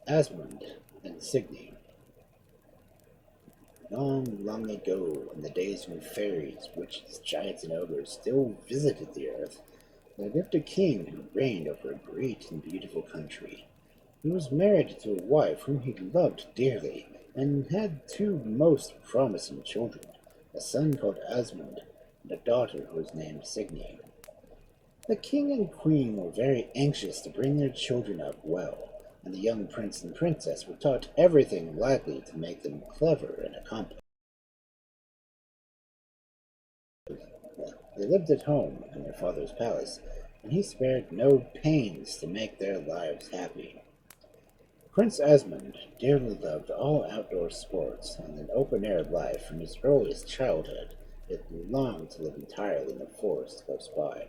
Asmund and Signy. Long, long ago, in the days when fairies, witches, giants, and ogres still visited the earth, there lived a king who reigned over a great and beautiful country. He was married to a wife whom he loved dearly, and had two most promising children, a son called Asmund, and a daughter who was named Signy. The king and queen were very anxious to bring their children up well, and the young prince and princess were taught everything likely to make them clever and accomplished. They lived at home in their father's palace, and he spared no pains to make their lives happy. Prince Asmund dearly loved all outdoor sports and an open-air life from his earliest childhood, yet longed to live entirely in the forest close by.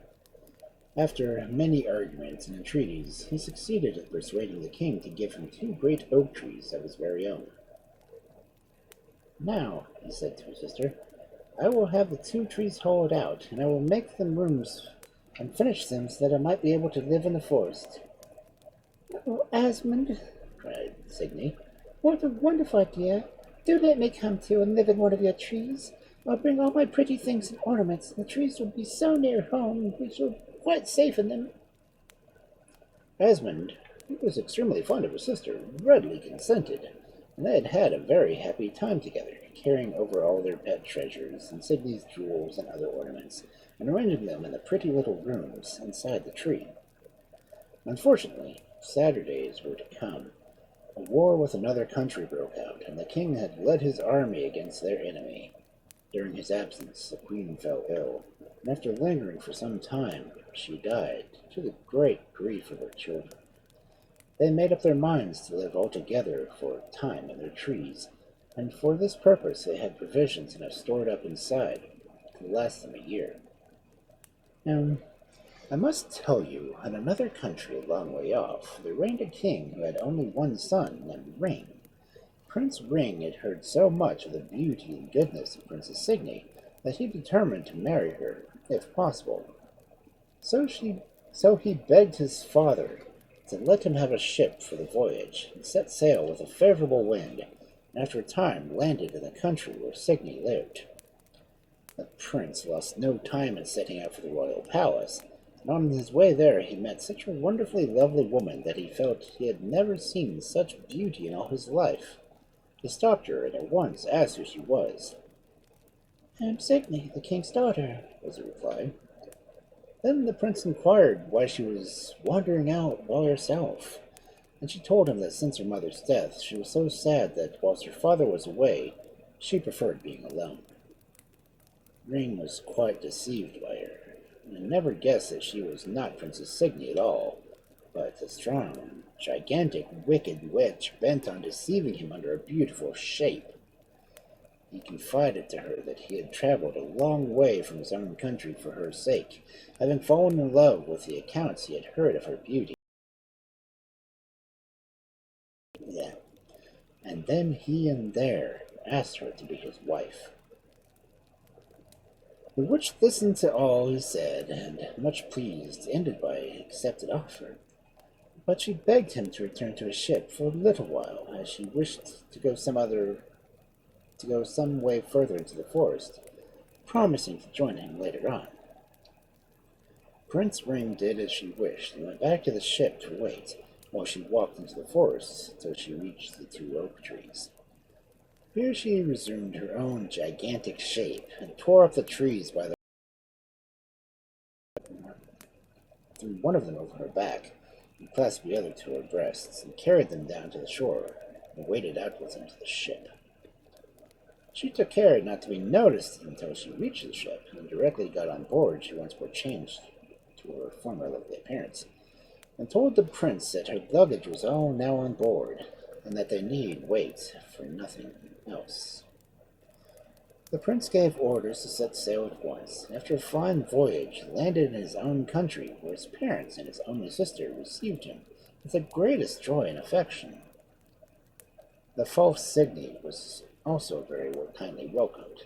After many arguments and entreaties, he succeeded in persuading the king to give him two great oak trees of his very own. "Now," he said to his sister, "I will have the two trees hollowed out, and I will make them rooms and finish them so that I might be able to live in the forest." "Oh, Asmund," cried Signy, "what a wonderful idea! Do let me come too and live in one of your trees. I'll bring all my pretty things and ornaments, and the trees will be so near home we shall be quite safe in them." Asmund, who was extremely fond of his sister, readily consented, and they had had a very happy time together, carrying over all their pet treasures and Signy's jewels and other ornaments, and arranging them in the pretty little rooms inside the tree. Unfortunately, sadder days were to come. A war with another country broke out, and the king had led his army against their enemy. During his absence, the queen fell ill, and after lingering for some time, she died, to the great grief of her children. They made up their minds to live all together for a time in their trees, and for this purpose they had provisions enough stored up inside to last them a year. Now, I must tell you, in another country a long way off, there reigned a king who had only one son named Ring. Prince Ring had heard so much of the beauty and goodness of Princess Signy that he determined to marry her, if possible. So he begged his father to let him have a ship for the voyage, and set sail with a favorable wind, and after a time landed in the country where Signy lived. The prince lost no time in setting out for the royal palace, and on his way there he met such a wonderfully lovely woman that he felt he had never seen such beauty in all his life. He stopped her and at once asked who she was. "I am Signy, the king's daughter," was the reply. Then the prince inquired why she was wandering out by herself, and she told him that since her mother's death she was so sad that whilst her father was away, she preferred being alone. Ring was quite deceived by her, and never guessed that she was not Princess Signy at all, but a strong, gigantic, wicked witch bent on deceiving him under a beautiful shape. He confided to her that he had traveled a long way from his own country for her sake, having fallen in love with the accounts he had heard of her beauty. Yeah. And then he and there asked her to be his wife. The witch listened to all he said, and, much pleased, ended by accepting offer. But she begged him to return to his ship for a little while, as she wished to go some way further into the forest, promising to join him later on. Prince Ring did as she wished, and went back to the ship to wait, while she walked into the forest till she reached the two oak trees. Here she resumed her own gigantic shape, and tore up the trees by the threw one of them over her back, and clasped the other to her breasts, and carried them down to the shore, and waded outwards into the ship. She took care not to be noticed until she reached the ship, and directly got on board she once more changed to her former lovely appearance, and told the prince that her luggage was all now on board, and that they need wait for nothing else. The prince gave orders to set sail at once, and after a fine voyage landed in his own country, where his parents and his only sister received him with the greatest joy and affection. The false Signy was also very kindly welcomed.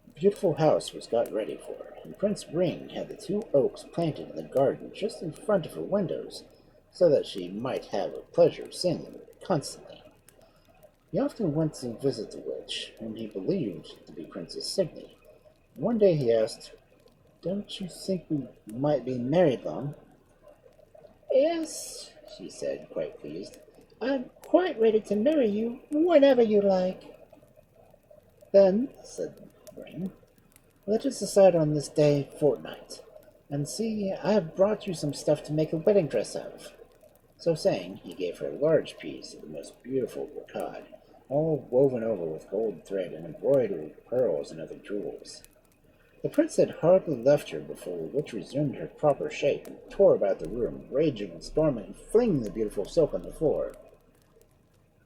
A beautiful house was got ready for her, and Prince Ring had the two oaks planted in the garden just in front of her windows, so that she might have a pleasure of seeing them. constantly. He often went to visit the witch, whom he believed to be Princess Signy. One day he asked, "Don't you think we might be married long?" "Yes," she said, quite pleased. "I'm quite ready to marry you whenever you like." "Then," said the ring, "let us decide on this day fortnight. And see, I have brought you some stuff to make a wedding dress of." So saying, he gave her a large piece of the most beautiful brocade, all woven over with gold thread and embroidered with pearls and other jewels. The prince had hardly left her before the witch resumed her proper shape and tore about the room, raging and storming and flinging the beautiful silk on the floor.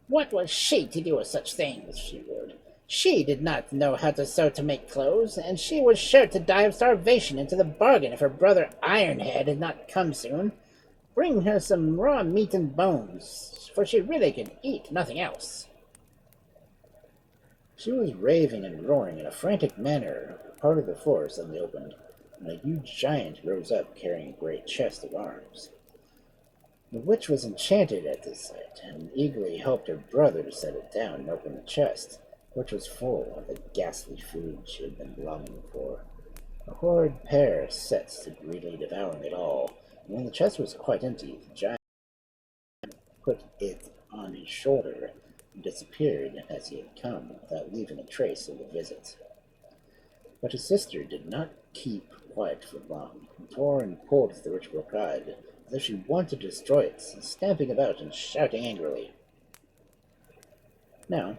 "What was she to do with such things?" she roared. "She did not know how to sew to make clothes, and she was sure to die of starvation into the bargain if her brother Ironhead had not come soon. Bring her some raw meat and bones, for she really can eat nothing else." She was raving and roaring in a frantic manner. Part of the floor suddenly opened, and a huge giant rose up carrying a great chest of arms. The witch was enchanted at this sight, and eagerly helped her brother to set it down and open the chest, which was full of the ghastly food she had been longing for. The horrid pair set to greedily devouring it all, and when the chest was quite empty, the giant put it on his shoulder and disappeared as he had come, without leaving a trace of the visit. But his sister did not keep quiet for long, and tore and pulled at the rich brocade, as if she wanted to destroy it, stamping about and shouting angrily. Now,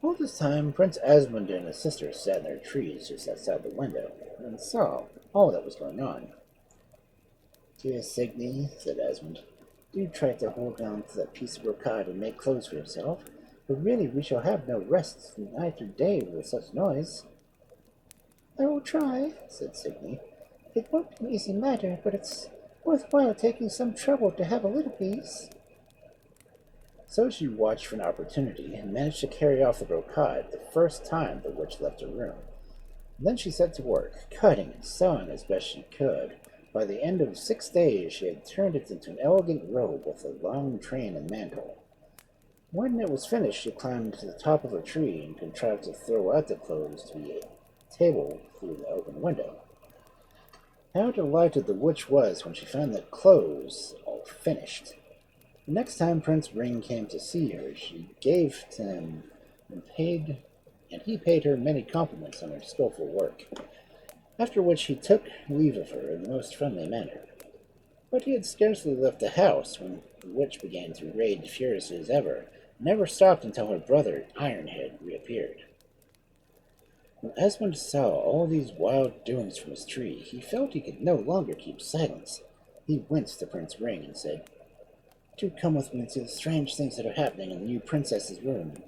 all this time, Prince Asmund and his sister sat in their trees just outside the window, and saw all that was going on. "Dear Signy," said Asmund, "do try to hold on to that piece of brocade and make clothes for yourself, for really we shall have no rest night or day with such noise." "I will try," said Signy. "It won't be an easy matter, but it's worthwhile taking some trouble to have a little peace." So she watched for an opportunity, and managed to carry off the brocade the first time the witch left her room. And then she set to work, cutting and sewing as best she could. By the end of 6 days she had turned it into an elegant robe with a long train and mantle. When it was finished, she climbed to the top of a tree and contrived to throw out the clothes to the table through the open window. How delighted the witch was when she found the clothes all finished. The next time Prince Ring came to see her, she gave to him and he paid her many compliments on her skillful work, after which he took leave of her in the most friendly manner. But he had scarcely left the house when the witch began to rage furiously as ever, and never stopped until her brother Ironhead reappeared. When Asmund saw all these wild doings from his tree, he felt he could no longer keep silence. He went to Prince Ring and said, "Do come with me and see the strange things that are happening in the new princess's room."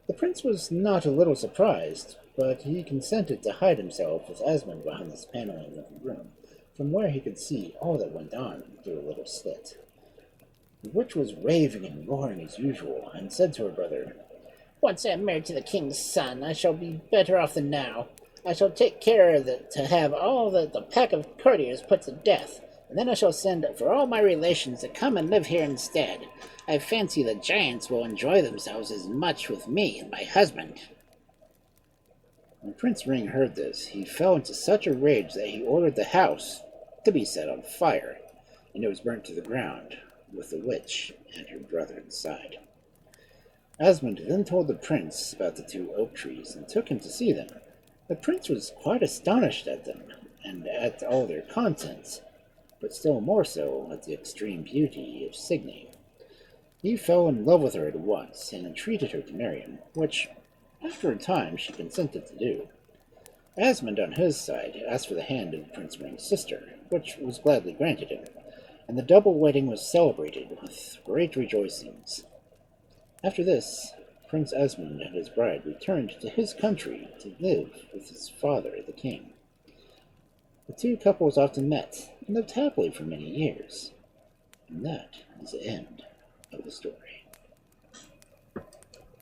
The prince was not a little surprised, but he consented to hide himself with Asmund behind this paneling of the room, from where he could see all that went on through a little slit. The witch was raving and roaring as usual, and said to her brother, "Once I am married to the king's son, I shall be better off than now. I shall take care to have all the pack of courtiers put to death, and then I shall send for all my relations to come and live here instead. I fancy the giants will enjoy themselves as much with me and my husband." When Prince Ring heard this, he fell into such a rage that he ordered the house to be set on fire, and it was burnt to the ground, with the witch and her brother inside. Asmund then told the prince about the 2 oak trees, and took him to see them. The prince was quite astonished at them, and at all their contents, but still more so at the extreme beauty of Signy. He fell in love with her at once, and entreated her to marry him, which, after a time, she consented to do. Asmund, on his side, asked for the hand of Prince Ring's sister, which was gladly granted him, and the double wedding was celebrated with great rejoicings. After this, Prince Asmund and his bride returned to his country to live with his father, the king. The 2 couples often met and lived happily for many years. And that is the end of the story.